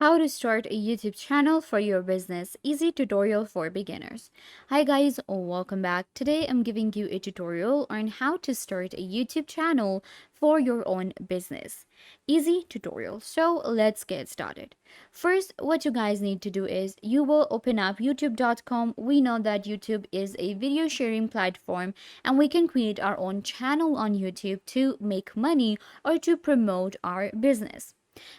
How to start a YouTube channel for your business. Easy tutorial for beginners. Hi guys, welcome back. Today I'm giving you a tutorial on how to start a YouTube channel for your own business. Easy tutorial. So let's get started. First, what you guys need to do is you will open up youtube.com. We know that YouTube is a video sharing platform and we can create our own channel on YouTube to make money or to promote our business.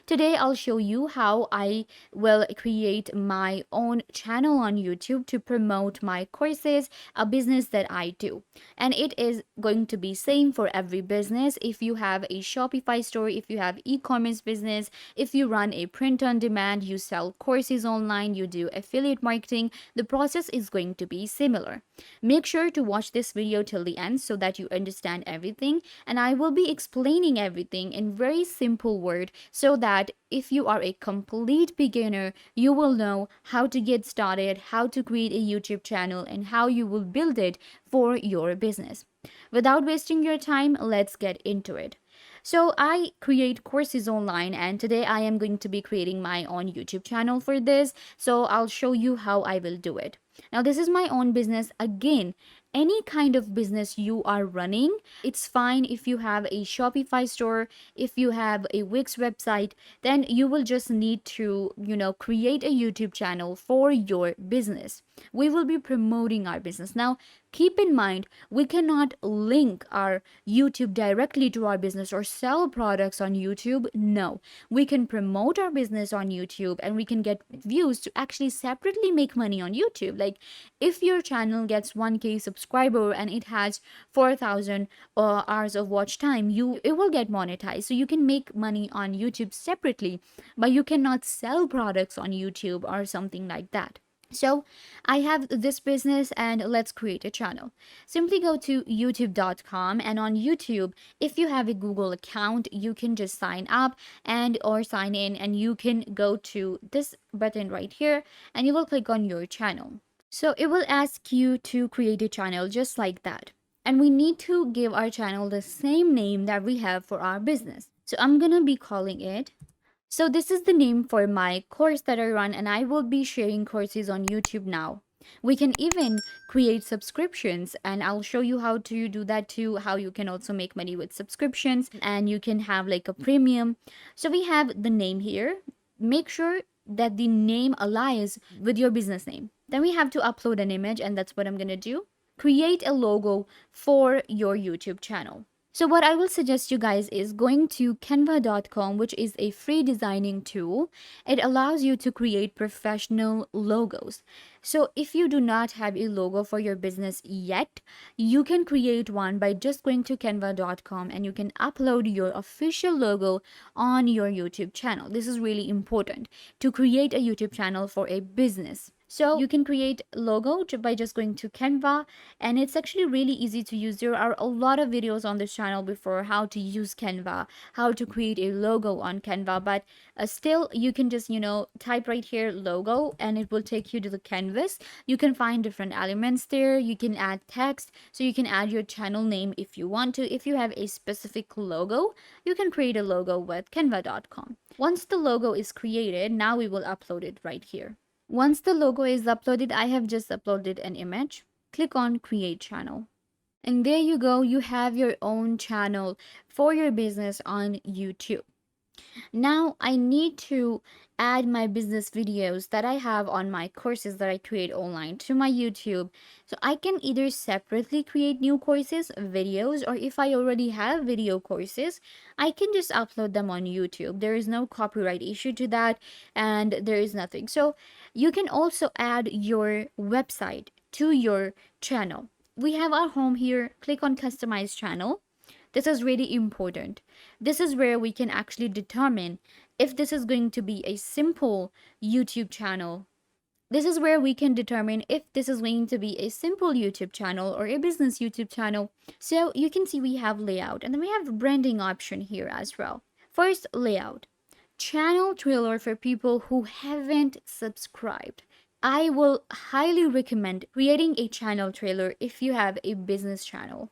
Today, I'll show you how I will create my own channel on YouTube to promote my courses, a business that I do. And it is going to be same for every business. If you have a Shopify store, if you have e-commerce business, if you run a print on demand, you sell courses online, you do affiliate marketing, the process is going to be similar. Make sure to watch this video till the end so that you understand everything, and I will be explaining everything in very simple word so that if you are a complete beginner, you will know how to get started, how to create a YouTube channel, and how you will build it for your business. Without wasting your time, let's get into it. So I create courses online, and today I am going to be creating my own YouTube channel for this. So I'll show you how I will do it. Now, this is my own business. Again, any kind of business you are running, it's fine if you have a Shopify store, if you have a Wix website, then you will just need to, create a YouTube channel for your business. We will be promoting our business. Now, keep in mind, we cannot link our YouTube directly to our business or sell products on YouTube. No, we can promote our business on YouTube and we can get views to actually separately make money on YouTube. Like if your channel gets 1K subscriber and it has 4,000 hours of watch time, it will get monetized. So you can make money on YouTube separately, but you cannot sell products on YouTube or something like that. So I have this business and let's create a channel. Simply go to youtube.com, and on YouTube, if you have a Google account, you can just sign up and or sign in, and you can go to this button right here and you will click on your channel. So it will ask you to create a channel just like that. And we need to give our channel the same name that we have for our business. So I'm gonna be calling it, so this is the name for my course that I run, and I will be sharing courses on YouTube now. We can even create subscriptions, and I'll show you how to do that too, how you can also make money with subscriptions, and you can have like a premium. So we have the name here. Make sure that the name aligns with your business name. Then we have to upload an image, and that's what I'm gonna do. Create a logo for your YouTube channel. So what I will suggest you guys is going to canva.com, which is a free designing tool. It allows you to create professional logos. So if you do not have a logo for your business yet, you can create one by just going to canva.com and you can upload your official logo on your YouTube channel. This is really important to create a YouTube channel for a business. So you can create logo by just going to Canva, and it's actually really easy to use. There are a lot of videos on this channel before how to use Canva, how to create a logo on Canva, but still you can just, type right here logo and it will take you to the canvas. You can find different elements there. You can add text, so you can add your channel name if you want to. If you have a specific logo, you can create a logo with canva.com. Once the logo is created, now we will upload it right here. Once the logo is uploaded, I have just uploaded an image. Click on create channel. And there you go, you have your own channel for your business on YouTube. Now I need to add my business videos that I have on my courses that I create online to my YouTube. So I can either separately create new courses, videos, or if I already have video courses, I can just upload them on YouTube. There is no copyright issue to that, and there is nothing. So you can also add your website to your channel. We have our home here. Click on customize channel. This is really important. This is where we can actually determine if this is going to be a simple YouTube channel. This is where we can determine if this is going to be a simple YouTube channel or a business YouTube channel. So you can see we have layout, and then we have branding option here as well. First, layout. Channel trailer for people who haven't subscribed. I will highly recommend creating a channel trailer if you have a business channel.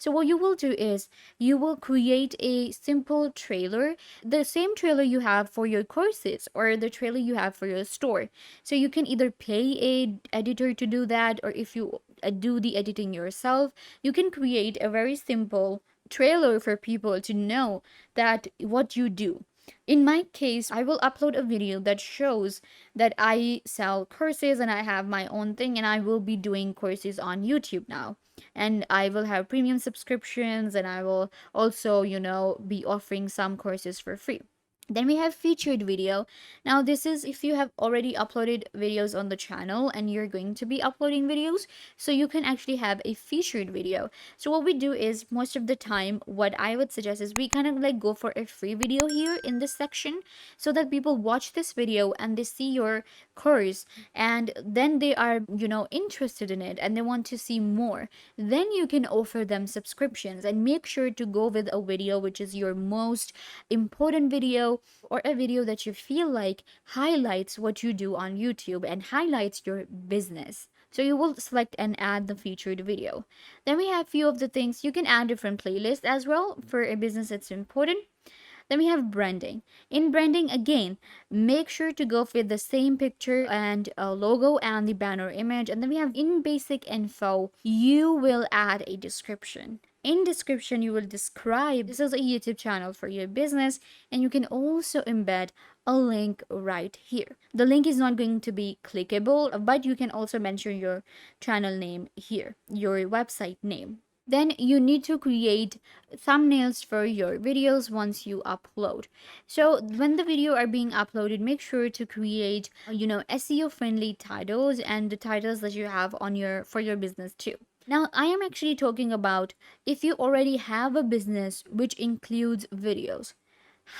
So what you will do is you will create a simple trailer, the same trailer you have for your courses or the trailer you have for your store. So you can either pay a editor to do that, or if you do the editing yourself, you can create a very simple trailer for people to know that what you do. In my case, I will upload a video that shows that I sell courses and I have my own thing, and I will be doing courses on YouTube now. And I will have premium subscriptions, and I will also, be offering some courses for free. Then we have featured video. Now, this is if you have already uploaded videos on the channel and you're going to be uploading videos, so you can actually have a featured video. So what we do is, most of the time, what I would suggest is we kind of like go for a free video here in this section, so that people watch this video and they see your course, and then they are, interested in it and they want to see more. Then you can offer them subscriptions, and make sure to go with a video which is your most important video, or a video that you feel like highlights what you do on YouTube and highlights your business. So you will select and add the featured video. Then we have few of the things you can add different playlists as well for a business that's important. Then we have branding. In branding, again, make sure to go with the same picture and logo and the banner image. And then we have in basic info, you will add a description. In description, you will describe this is a YouTube channel for your business, and you can also embed a link right here. The link is not going to be clickable, but you can also mention your channel name here, your website name. Then you need to create thumbnails for your videos once you upload. So when the video are being uploaded, make sure to create, SEO friendly titles, and the titles that you have on your for your business too. Now, I am actually talking about if you already have a business which includes videos,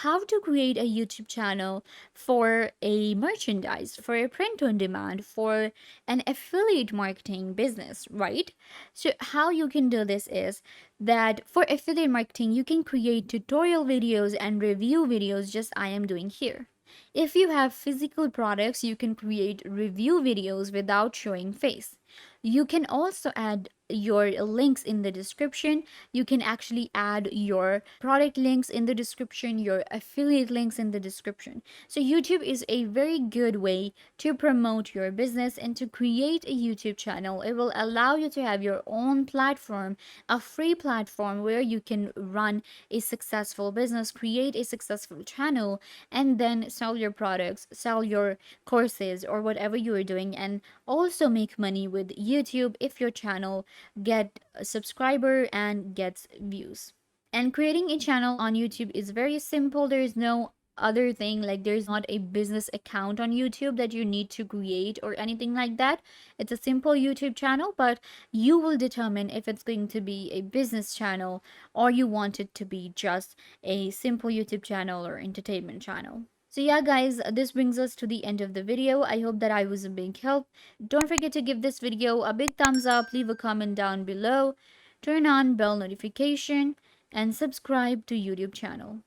how to create a YouTube channel for a merchandise, for a print on demand, for an affiliate marketing business, right? So, how you can do this is that for affiliate marketing, you can create tutorial videos and review videos, just I am doing here. If you have physical products, you can create review videos without showing face. You can also add your links in the description. You can actually add your product links in the description, your affiliate links in the description. So YouTube is a very good way to promote your business and to create a YouTube channel. It will allow you to have your own platform, a free platform where you can run a successful business, create a successful channel, and then sell your products, sell your courses, or whatever you are doing, and also make money with YouTube if your channel get a subscriber and gets views. And creating a channel on YouTube is very simple. There is no other thing, like there's not a business account on YouTube that you need to create or anything like that. It's a simple YouTube channel, but you will determine if it's going to be a business channel or you want it to be just a simple YouTube channel or entertainment channel. So yeah guys, this brings us to the end of the video. I hope that I was a big help. Don't forget to give this video a big thumbs up, leave a comment down below, turn on bell notification, and subscribe to YouTube channel.